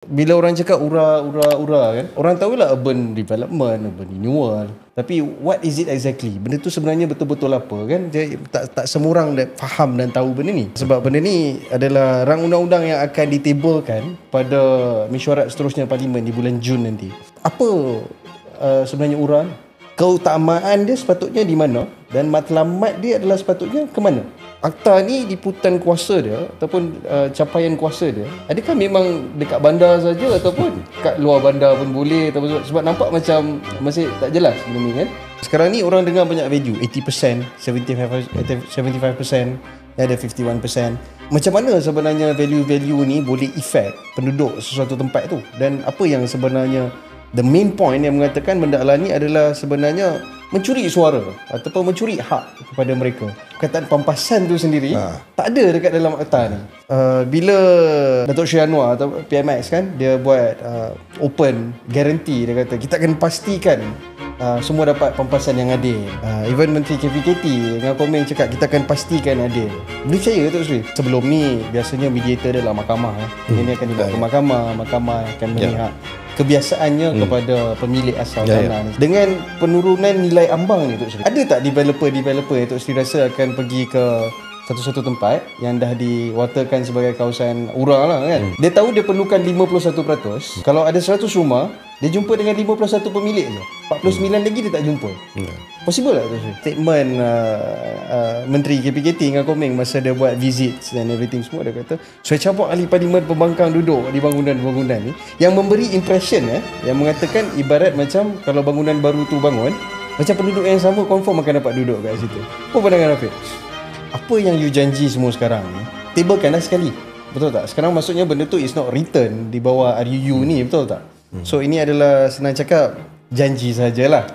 Bila orang cakap ura kan, orang tahulah urban development, urban renewal. Tapi what is it exactly? Benda tu sebenarnya betul-betul apa kan? Jadi, tak semua orang faham dan tahu benda ni. Sebab benda ni adalah rang undang-undang yang akan ditablkan pada mesyuarat seterusnya Parlimen di bulan Jun nanti. Apa sebenarnya ura? Keutamaan dia sepatutnya di mana dan matlamat dia adalah sepatutnya ke mana? Akta ni liputan kuasa dia ataupun capaian kuasa dia, adakah memang dekat bandar saja ataupun kat luar bandar pun boleh? Sebab nampak macam masih tak jelas benda ni kan. Sekarang ni orang dengar banyak value, 80%, 75%, ada 51%. Macam mana sebenarnya value-value ni boleh effect penduduk sesuatu tempat tu, dan apa yang sebenarnya the main point yang mengatakan benda ala ni adalah sebenarnya mencuri suara ataupun mencuri hak kepada mereka. Perkataan pampasan tu sendiri tak ada dekat dalam akta ni. Bila Datuk Seri Anwar atau PMX kan, dia buat open guarantee, dia kata kita akan pastikan semua dapat pampasan yang adil. Even Menteri KPKT dengan Komeng cakap kita akan pastikan adil. Boleh percaya Datuk Seri? Sebelum ni biasanya mediator dia lah mahkamah. Ini akan dibawa ke mahkamah akan memihak kebiasaannya kepada pemilik asal tanah ni. Dengan penurunan nilai ambang ni Datuk Seri, ada tak developer yang Datuk Seri rasa akan pergi ke satu-satu tempat yang dah diwatakan sebagai kawasan ura lah kan, dia tahu dia perlukan 51%. Kalau ada 100 rumah, dia jumpa dengan 51 pemilik je, 49 lagi dia tak jumpa. Possible tak tu? Statement Menteri KPKT dengan Komeng masa dia buat visits dan everything semua, dia kata saya cabut ahli parlimen pembangkang duduk di bangunan-bangunan ni, yang memberi impression yang mengatakan ibarat macam kalau bangunan baru tu bangun, macam penduduk yang sama confirm akan dapat duduk kat situ. Apa pandangan Rafiq? Apa yang you janji semua sekarang ni, tablekan dah sekali, betul tak? Sekarang maksudnya benda tu is not written di bawah RUU ni, betul tak? So ini adalah senang cakap janji sajalah.